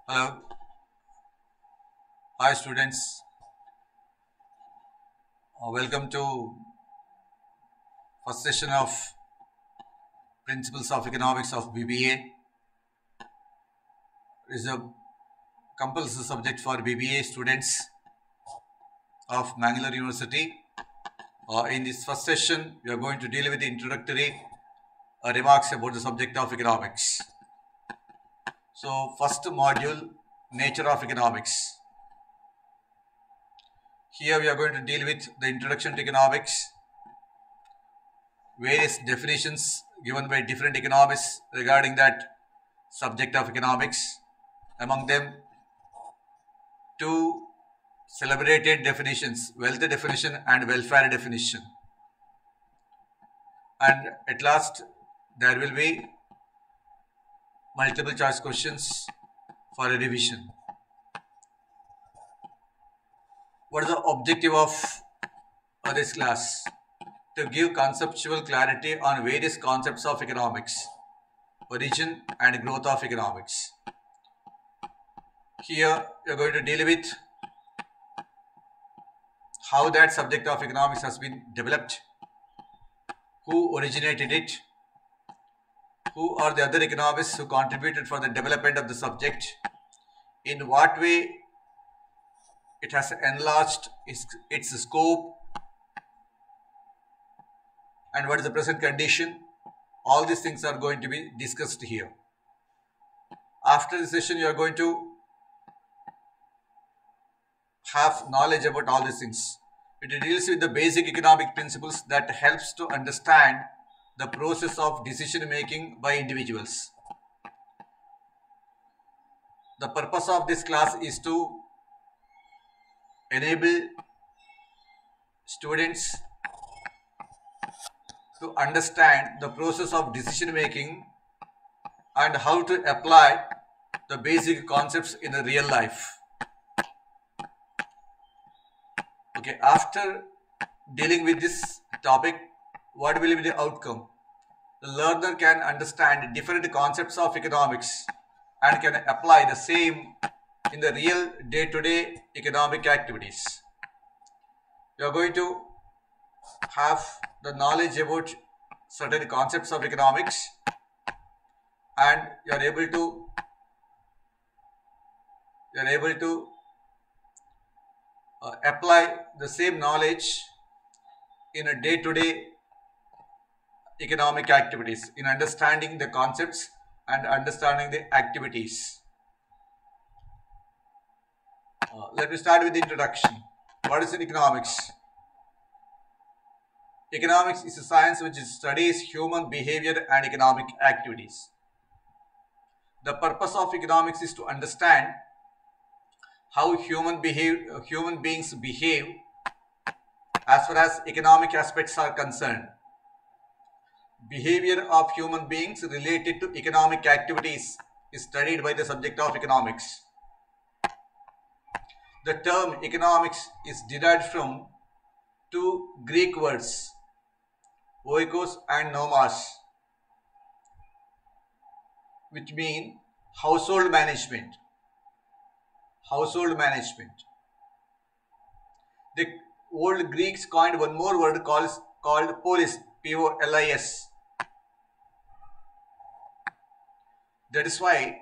Hello, hi students. Welcome to first session of Principles of Economics of BBA. It is a compulsory subject for BBA students of Mangalore University. In this first session, we are going to deal with the introductory remarks about the subject of economics. So, first module, nature of economics. Here we are going to deal with the introduction to economics, various definitions given by different economists regarding that subject of economics. Among them, two celebrated definitions, wealth definition and welfare definition. And at last, there will be multiple choice questions for a revision. What is the objective of this class? To give conceptual clarity on various concepts of economics, origin and growth of economics. Here we are going to deal with how that subject of economics has been developed, who originated it, who are the other economists who contributed for the development of the subject, in what way it has enlarged its scope, and what is the present condition. All these things are going to be discussed here. After the session, you are going to have knowledge about all these things. It deals with the basic economic principles that helps to understand the process of decision making by individuals. The purpose of this class is to enable students to understand the process of decision making and how to apply the basic concepts in the real life. Okay, after dealing with this topic, what will be the outcome? The learner can understand different concepts of economics and can apply the same in the real day-to-day economic activities. You are going to have the knowledge about certain concepts of economics, and you are able to apply the same knowledge in a day-to-day economic activities, in understanding the concepts and understanding the activities. Let me start with the introduction. What is economics? Economics is a science which studies human behavior and economic activities. The purpose of economics is to understand how human beings behave as far as economic aspects are concerned. Behavior of human beings related to economic activities is studied by the subject of economics. The term economics is derived from two Greek words, oikos and nomos, which mean household management. Household management. The old Greeks coined one more word called polis, P-O-L-I-S. That is why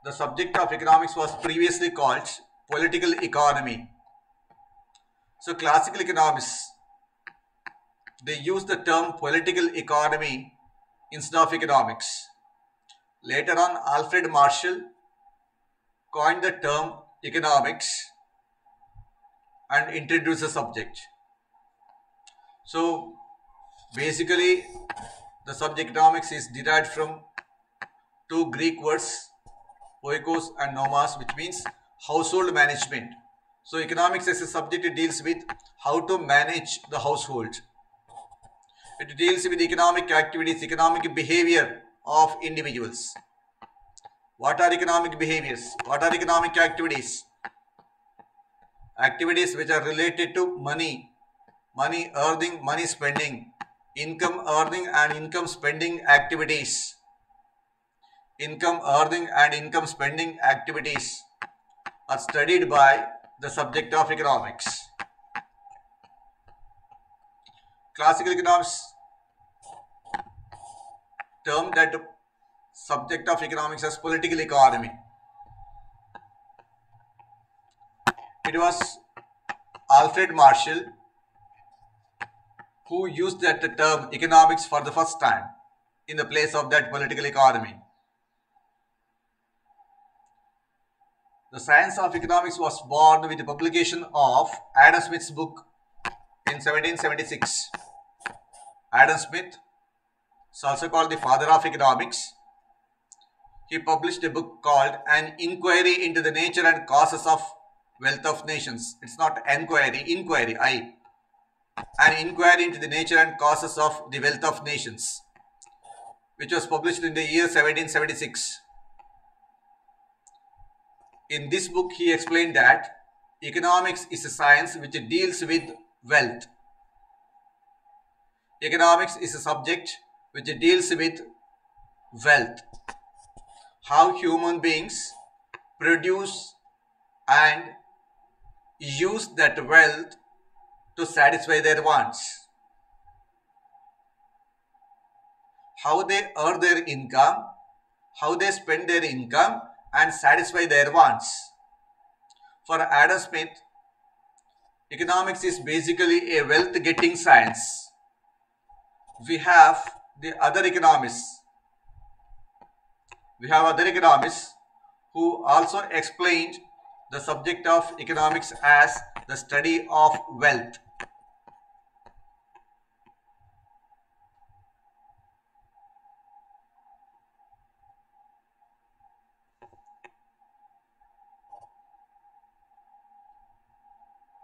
the subject of economics was previously called political economy. So classical economists, they use the term political economy instead of economics. Later on, Alfred Marshall coined the term economics and introduced the subject. So basically, the subject economics is derived from two Greek words, oikos and nomos, which means household management. So economics as a subject deals with how to manage the household. It deals with economic activities, economic behavior of individuals. What are economic behaviors? What are economic activities? Activities which are related to money earning, money spending, income earning and income spending activities. income earning and income spending activities are studied by the subject of economics. Classical economics term that subject of economics as political economy. It was Alfred Marshall who used that term economics for the first time in the place of that political economy. The science of economics was born with the publication of Adam Smith's book in 1776. Adam Smith is also called the father of economics. He published a book called An Inquiry into the Nature and Causes of Wealth of Nations. It's not enquiry, inquiry, An Inquiry into the Nature and Causes of the Wealth of Nations, which was published in the year 1776. In this book, he explained that economics is a science which deals with wealth. Economics is a subject which deals with wealth. How human beings produce and use that wealth to satisfy their wants. How they earn their income, how they spend their income and satisfy their wants. For Adam Smith, economics is basically a wealth-getting science. We have the other economists. We have other economists who also explained the subject of economics as the study of wealth.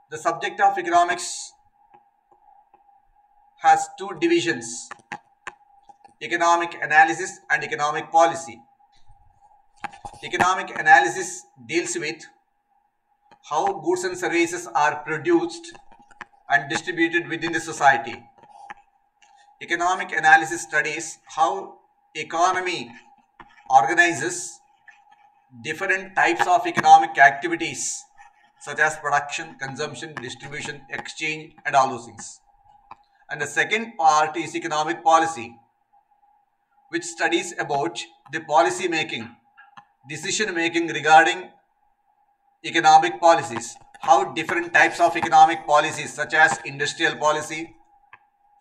The subject of economics has two divisions: economic analysis and economic policy. Economic analysis deals with how goods and services are produced and distributed within the society. Economic analysis studies how economy organizes different types of economic activities such as production, consumption, distribution, exchange, and all those things. And the second part is economic policy, which studies about the policy making, decision making regarding economic policies, how different types of economic policies such as industrial policy,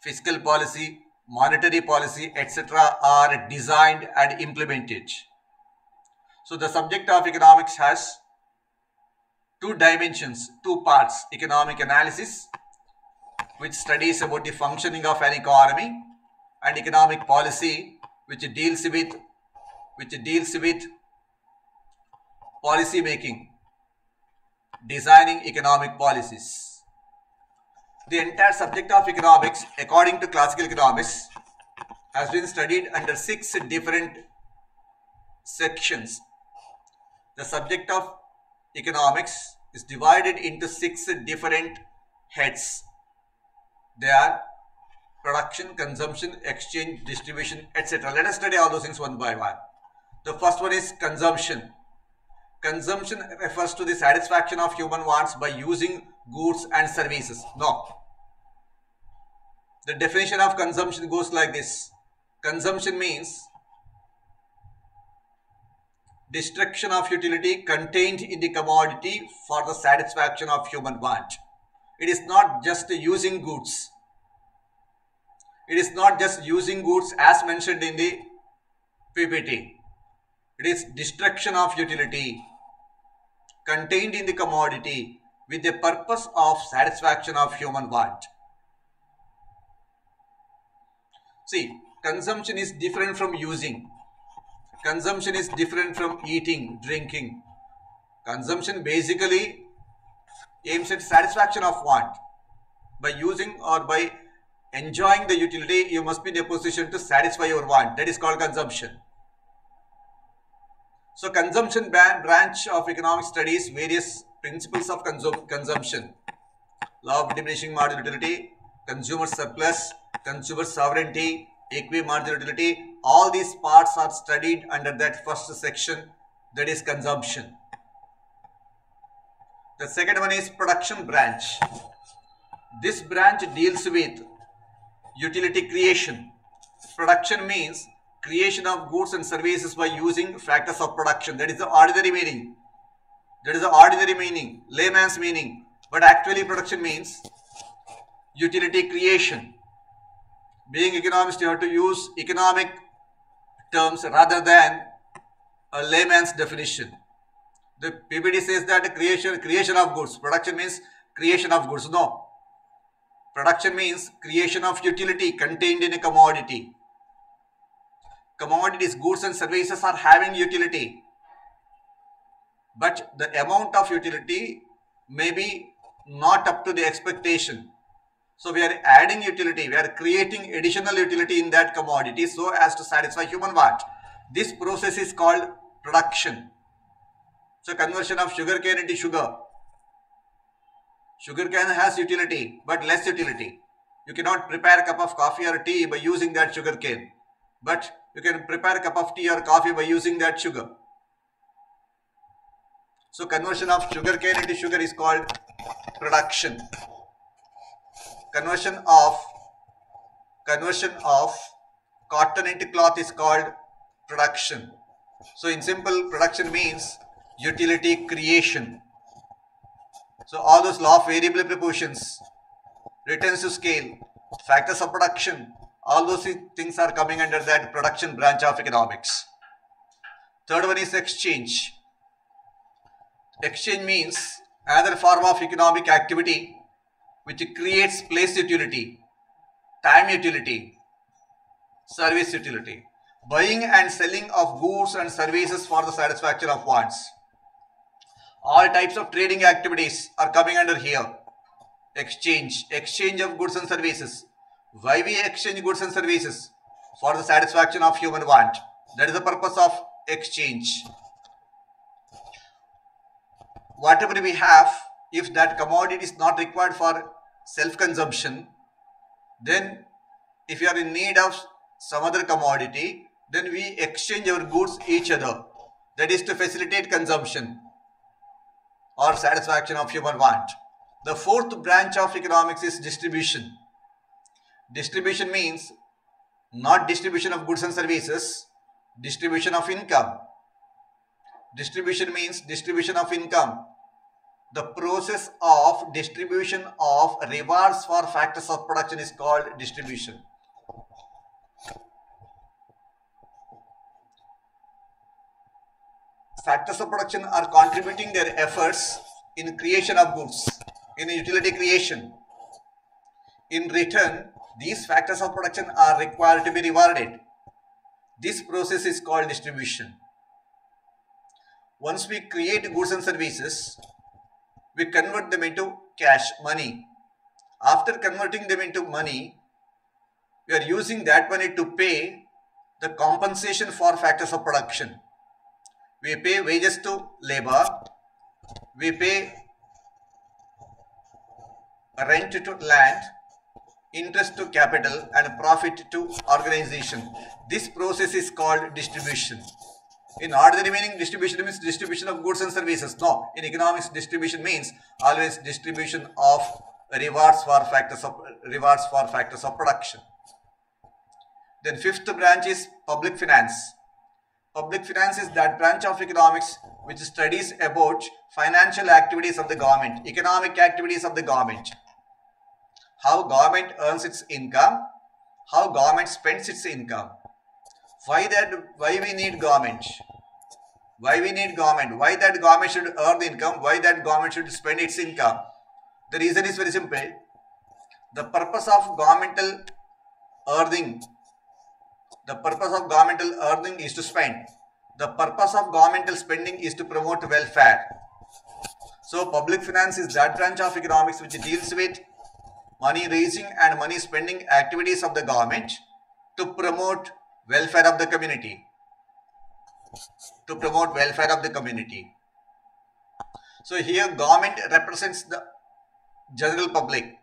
fiscal policy, monetary policy, etc. are designed and implemented. So the subject of economics has two dimensions, two parts: economic analysis, which studies about the functioning of an economy, and economic policy, which deals with policy making, designing economic policies. The entire subject of economics, according to classical economics, has been studied under 6 different sections. The subject of economics is divided into 6 different heads. They are production, consumption, exchange, distribution, etc. Let us study all those things one by one. The first one is consumption. Consumption refers to the satisfaction of human wants by using goods and services. No. The definition of consumption goes like this. Consumption means destruction of utility contained in the commodity for the satisfaction of human want. It is not just using goods. It is not just using goods as mentioned in the PPT. It is destruction of utility contained in the commodity with the purpose of satisfaction of human want. See, consumption is different from using. Consumption is different from eating, drinking. Consumption basically aims at satisfaction of want. By using or by enjoying the utility, you must be in a position to satisfy your want. That is called consumption. So consumption branch of economic studies various principles of consumption: law of diminishing marginal utility, consumer surplus, consumer sovereignty, equimarginal utility, all these parts are studied under that first section, that is consumption. The second one is production branch. This branch deals with utility creation. Production means creation of goods and services by using factors of production. That is the ordinary meaning. That is the ordinary meaning, layman's meaning. But actually production means utility creation. Being economist, you have to use economic terms rather than a layman's definition. The PPT says that creation of goods. Production means creation of goods. No. Production means creation of utility contained in a commodity. Commodities, goods and services are having utility. But the amount of utility may be not up to the expectation. So we are adding utility, we are creating additional utility in that commodity so as to satisfy human want. This process is called production. So conversion of sugarcane into sugar. Sugarcane has utility but less utility. You cannot prepare a cup of coffee or tea by using that sugarcane. But you can prepare a cup of tea or coffee by using that sugar. So conversion of sugarcane into sugar is called production. Conversion of cotton into cloth is called production. So in simple, production means utility creation. So all those law of variable proportions, returns to scale, factors of production, all those things are coming under that production branch of economics. Third one is exchange. Exchange means another form of economic activity which creates place utility, time utility, service utility. Buying and selling of goods and services for the satisfaction of wants. All types of trading activities are coming under here. Exchange of goods and services. Why we exchange goods and services? For the satisfaction of human want. That is the purpose of exchange. Whatever we have, if that commodity is not required for self-consumption, then if you are in need of some other commodity, then we exchange our goods each other. That is to facilitate consumption or satisfaction of human want. The fourth branch of economics is distribution. Distribution means not distribution of goods and services, distribution of income. Distribution means distribution of income. The process of distribution of rewards for factors of production is called distribution. Factors of production are contributing their efforts in creation of goods, in utility creation. In return, these factors of production are required to be rewarded. This process is called distribution. Once we create goods and services, we convert them into cash, money. After converting them into money, we are using that money to pay the compensation for factors of production. We pay wages to labor, we pay rent to land, interest to capital and profit to organization. This process is called distribution. In ordinary meaning, distribution means distribution of goods and services. No, in economics, distribution means always distribution of rewards for factors of production. Then fifth branch is public finance. Public finance is that branch of economics which studies about financial activities of the government, economic activities of the government. How government earns its income, how government spends its income. Why we need government? Why we need government? Why that government should earn the income? Why that government should spend its income? The reason is very simple. The purpose of governmental earning, is to spend. The purpose of governmental spending is to promote welfare. So public finance is that branch of economics which deals with money raising and money spending activities of the government to promote welfare of the community. So here government represents the general public.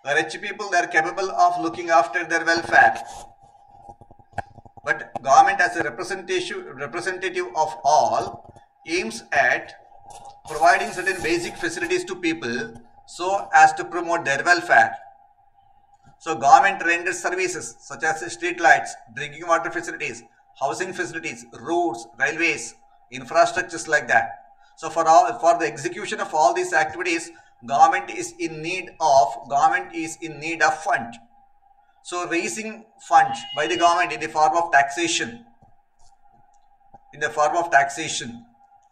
The rich people, they are capable of looking after their welfare. but government as a representative of all aims at providing certain basic facilities to people so as to promote their welfare. So government renders services such as street lights, drinking water facilities, housing facilities, roads, railways, infrastructures like that. So for the execution of all these activities, government is in need of fund. So raising funds by the government in the form of taxation,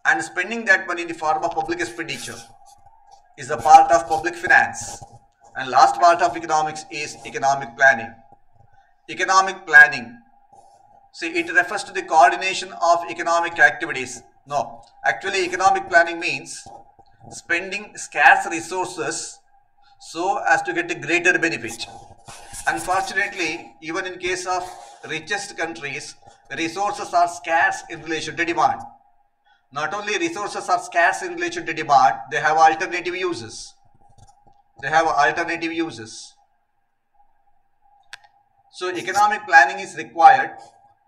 and spending that money in the form of public expenditure is a part of public finance. And last part of economics is economic planning. Economic planning, see, it refers to the coordination of economic activities. No, actually economic planning means spending scarce resources so as to get a greater benefit. Unfortunately, even in case of richest countries, resources are scarce in relation to demand. Not only resources are scarce in relation to demand, they have alternative uses. So economic planning is required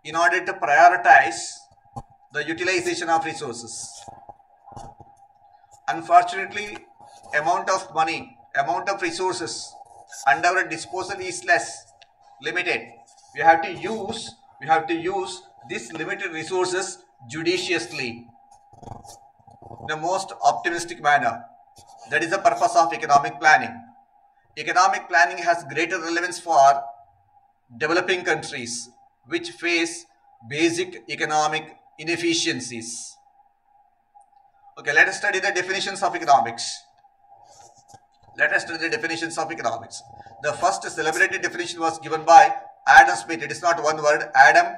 in order to prioritize the utilization of resources. Unfortunately, amount of money, amount of resources under our disposal is limited. We have to use these limited resources judiciously, in the most optimistic manner. That is the purpose of economic planning. Economic planning has greater relevance for developing countries which face basic economic inefficiencies. Okay, let us study the definitions of economics. The first celebrated definition was given by Adam Smith. It is not one word. Adam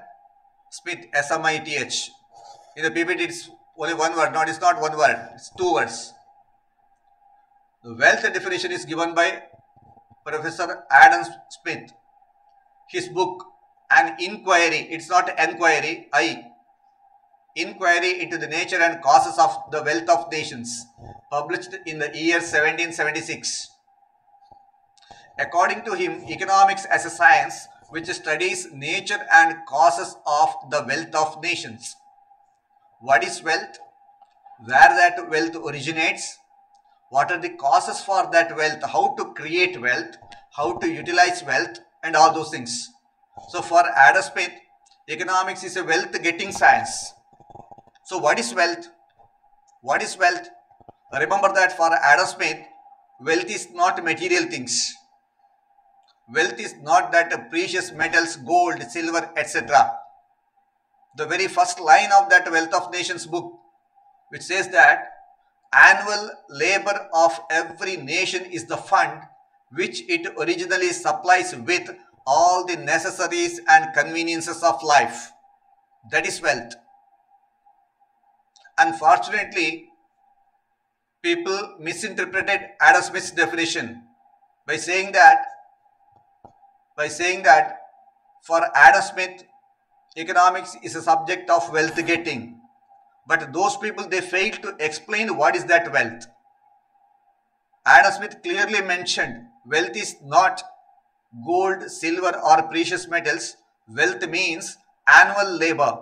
Smith, S-M-I-T-H. In the PPT, it's only one word. No, it's not one word. It's two words. The wealth definition is given by Professor Adam Smith. His book, An Inquiry. It's not enquiry. Inquiry into the nature and causes of the wealth of nations, published in the year 1776. According to him, economics as a science which studies nature and causes of the wealth of nations. What is wealth? Where that wealth originates? What are the causes for that wealth? How to create wealth? How to utilize wealth? And all those things. So for Adam Smith, economics is a wealth-getting science. So what is wealth? Remember that for Adam Smith, wealth is not material things. Wealth is not that precious metals, gold, silver, etc. The very first line of that Wealth of Nations book, which says that annual labor of every nation is the fund which it originally supplies with all the necessaries and conveniences of life. That is wealth. Unfortunately, people misinterpreted Adam Smith's definition by saying that for Adam Smith, economics is a subject of wealth getting. But those people, they failed to explain what is that wealth. Adam Smith clearly mentioned wealth is not gold, silver or precious metals. Wealth means annual labor.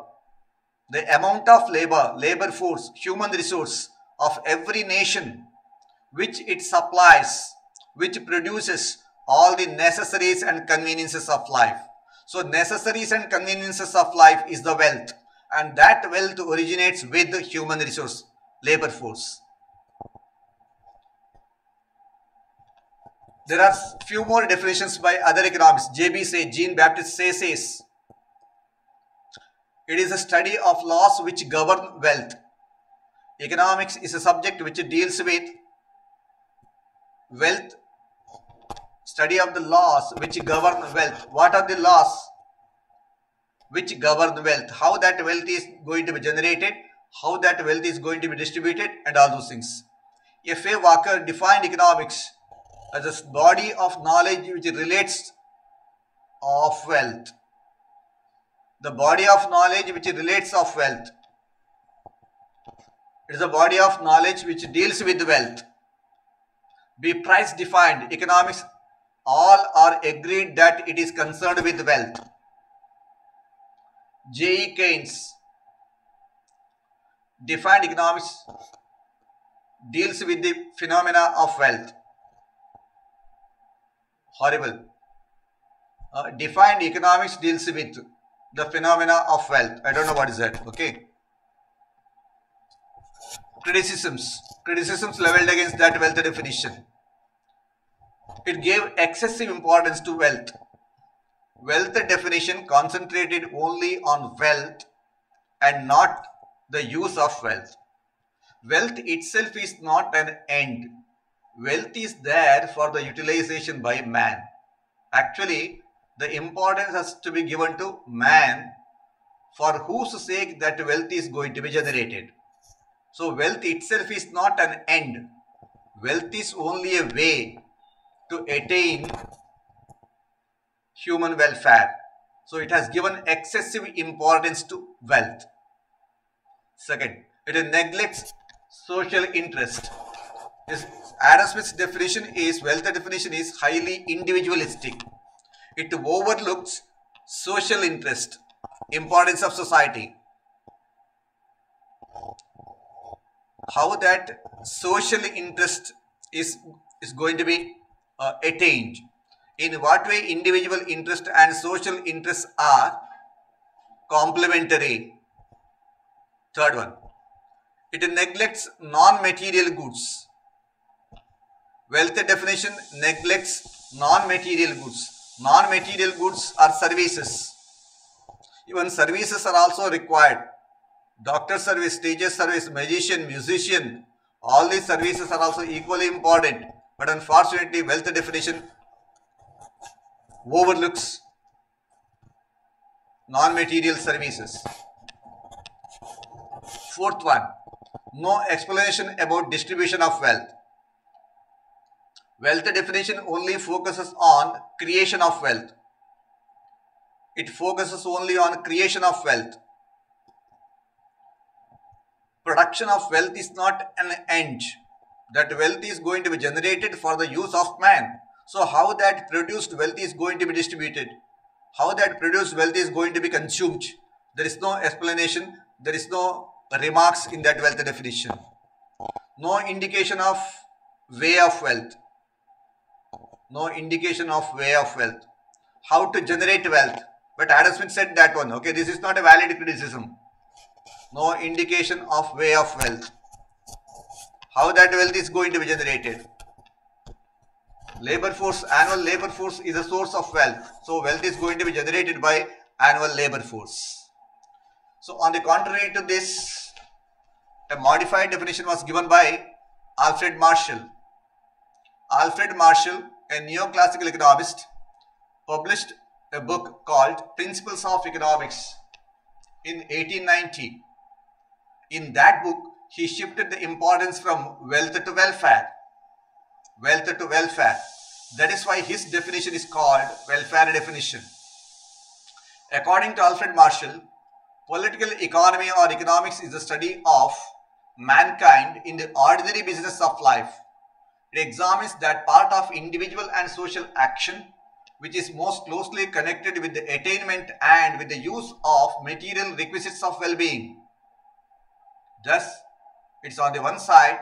The amount of labor force, human resource of every nation which it supplies, which produces all the necessaries and conveniences of life. So necessaries and conveniences of life is the wealth, and that wealth originates with the human resource, labor force. There are few more definitions by other economists. Jean-Baptiste Say says, it is a study of laws which govern wealth. Economics is a subject which deals with wealth, study of the laws which govern wealth. What are the laws which govern wealth? How that wealth is going to be generated, how that wealth is going to be distributed, and all those things. F.A. Walker defined economics as a body of knowledge which relates of wealth. The body of knowledge which relates of wealth. It is a body of knowledge which deals with wealth. B. Price defined economics. All are agreed that it is concerned with wealth. J.E. Keynes defined economics deals with the phenomena of wealth. Horrible. Defined economics deals with the phenomena of wealth. I don't know what is that. Okay. Criticisms leveled against that wealth definition. It gave excessive importance to wealth. Wealth definition concentrated only on wealth and not the use of wealth. Wealth itself is not an end. Wealth is there for the utilization by man. Actually, the importance has to be given to man, for whose sake that wealth is going to be generated. So wealth itself is not an end. Wealth is only a way to attain human welfare. So it has given excessive importance to wealth. Second, it neglects social interest. Adam Smith's definition is, wealth definition is highly individualistic. It overlooks social interest, importance of society. How that social interest is going to be attained. In what way individual interest and social interests are complementary. Third one, it neglects non-material goods. Wealth definition neglects non-material goods. Non-material goods are services. Even services are also required. Doctor service, teacher service, magician, musician, all these services are also equally important. But unfortunately, wealth definition overlooks non-material services. Fourth one, no explanation about distribution of wealth. Wealth definition only focuses on creation of wealth. It focuses only on creation of wealth. Production of wealth is not an end. That wealth is going to be generated for the use of man. So how that produced wealth is going to be distributed? How that produced wealth is going to be consumed? There is no explanation. There is no remarks in that wealth definition. No indication of way of wealth. No indication of way of wealth. How to generate wealth. But Adam Smith said that one. Okay, this is not a valid criticism. No indication of way of wealth. How that wealth is going to be generated. Labor force, annual labor force is a source of wealth. So wealth is going to be generated by annual labor force. So on the contrary to this, a modified definition was given by Alfred Marshall. Alfred Marshall, a neoclassical economist, published a book called Principles of Economics in 1890. In that book, he shifted the importance from wealth to welfare. Wealth to welfare. That is why his definition is called welfare definition. According to Alfred Marshall, political economy or economics is the study of mankind in the ordinary business of life. It examines that part of individual and social action which is most closely connected with the attainment and with the use of material requisites of well-being. Thus, it's on the one side,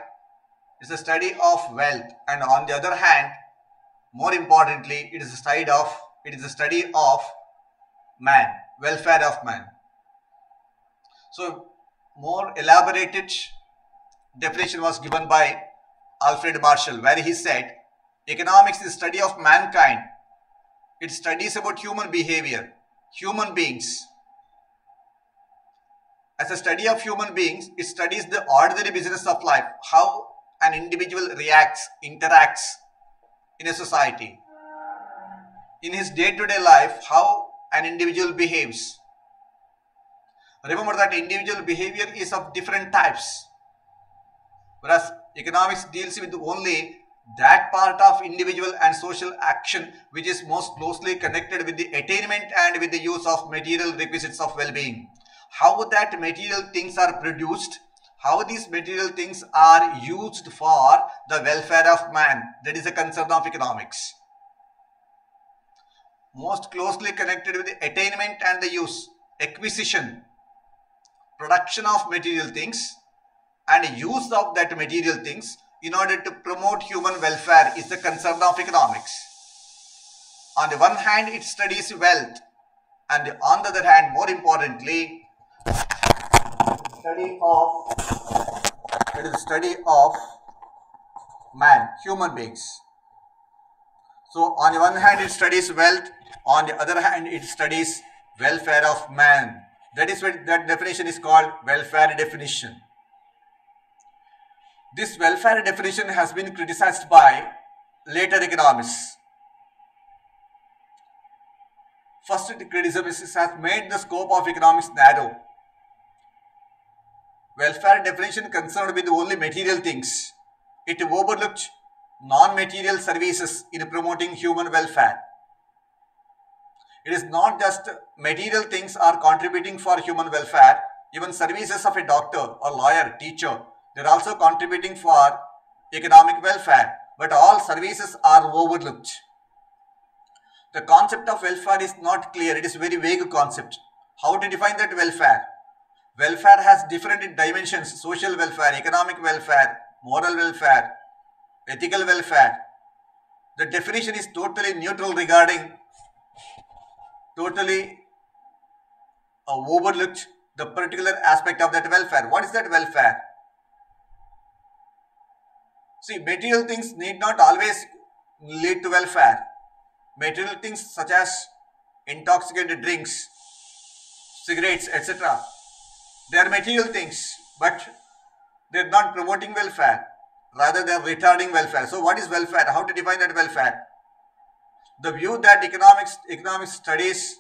it's a study of wealth, and on the other hand, more importantly, it is a study of man, welfare of man. So, more elaborated definition was given by Alfred Marshall, where he said, economics is the study of mankind. It studies about human behavior, human beings. As a study of human beings, it studies the ordinary business of life, how an individual reacts, interacts in a society. In his day-to-day life, how an individual behaves. Remember that individual behavior is of different types, whereas economics deals with only that part of individual and social action which is most closely connected with the attainment and with the use of material requisites of well-being. How that material things are produced, how these material things are used for the welfare of man, that is a concern of economics. Most closely connected with the attainment and the use. acquisition, production of material things and use of that material things in order to promote human welfare is the concern of economics. On the one hand, it studies wealth, and on the other hand, more importantly, it is the study of man, human beings. So on the one hand, it studies wealth, on the other hand, it studies welfare of man. That is what that definition is called, welfare definition. This welfare definition has been criticized by later economists. First criticism has made the scope of economics narrow. Welfare definition concerned with only material things. It overlooked non-material services in promoting human welfare. It is not just material things are contributing for human welfare, even services of a doctor or lawyer, teacher, they are also contributing for economic welfare, but all services are overlooked. The concept of welfare is not clear, it is a very vague concept. How to define that welfare? Welfare has different dimensions: social welfare, economic welfare, moral welfare, ethical welfare. The definition is totally neutral regarding, overlooked the particular aspect of that welfare. What is that welfare? See, material things need not always lead to welfare. Material things such as intoxicating drinks, cigarettes, etc. They are material things, but they are not promoting welfare. Rather, they are retarding welfare. So, what is welfare? How to define that welfare? The view that economics studies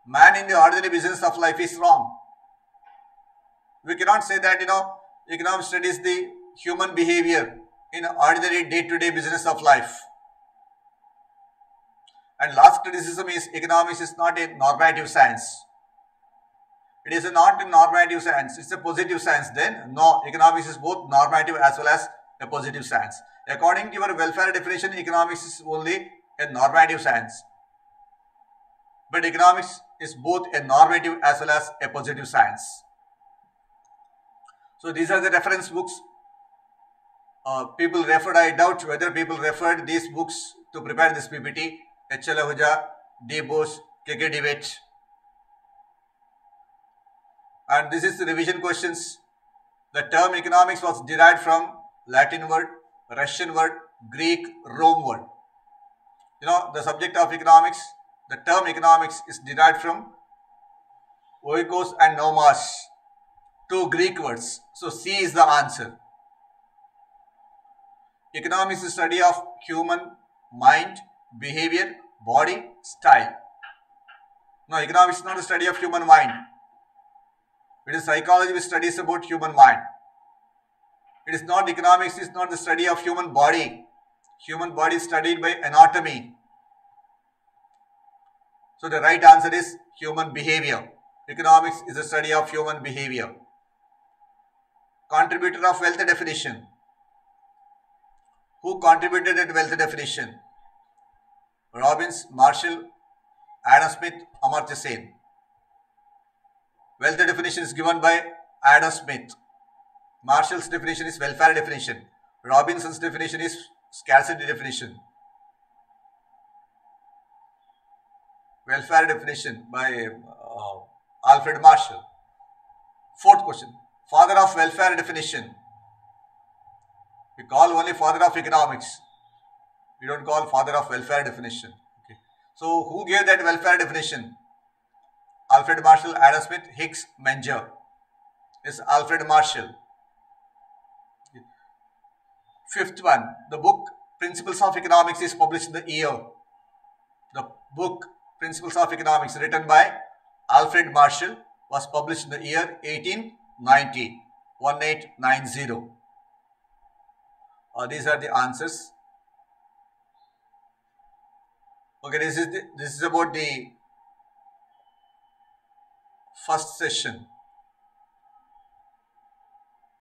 man in the ordinary business of life is wrong. We cannot say that economics studies the human behavior in ordinary day-to-day business of life. And last criticism is economics is not a normative science. It is not a normative science, it's a positive science. Then no, economics is both normative as well as a positive science. According to your welfare definition, economics is only a normative science. But economics is both a normative as well as a positive science. So these are the reference books. People referred, I doubt whether people referred these books to prepare this PPT. H.L. Ahuja, D. Bose, K.K. Dewitt. And this is the revision questions. The term economics was derived from Latin word, Russian word, Greek, Rome word. The subject of economics, the term economics is derived from oikos and nomos, two Greek words. So C is the answer. Economics is the study of human mind, behavior, body, style. No, economics is not a study of human mind. It is psychology which studies about human mind. It is not, economics is not the study of human body. Human body is studied by anatomy. So the right answer is human behavior. Economics is the study of human behavior. Contributor of wealth definition. Who contributed that wealth definition? Robbins, Marshall, Adam Smith, Amartya Sen. Wealth definition is given by Adam Smith. Marshall's definition is welfare definition. Robinson's definition is scarcity definition. Welfare definition by Alfred Marshall. Fourth question. Father of welfare definition. We call only father of economics. We don't call father of welfare definition. Okay. So who gave that welfare definition? Alfred Marshall, Adam Smith, Hicks, Menger. It's Alfred Marshall. Okay. Fifth one, the book Principles of Economics is published in the year. The book Principles of Economics written by Alfred Marshall was published in the year 1890. These are the answers. Okay, this is about the first session.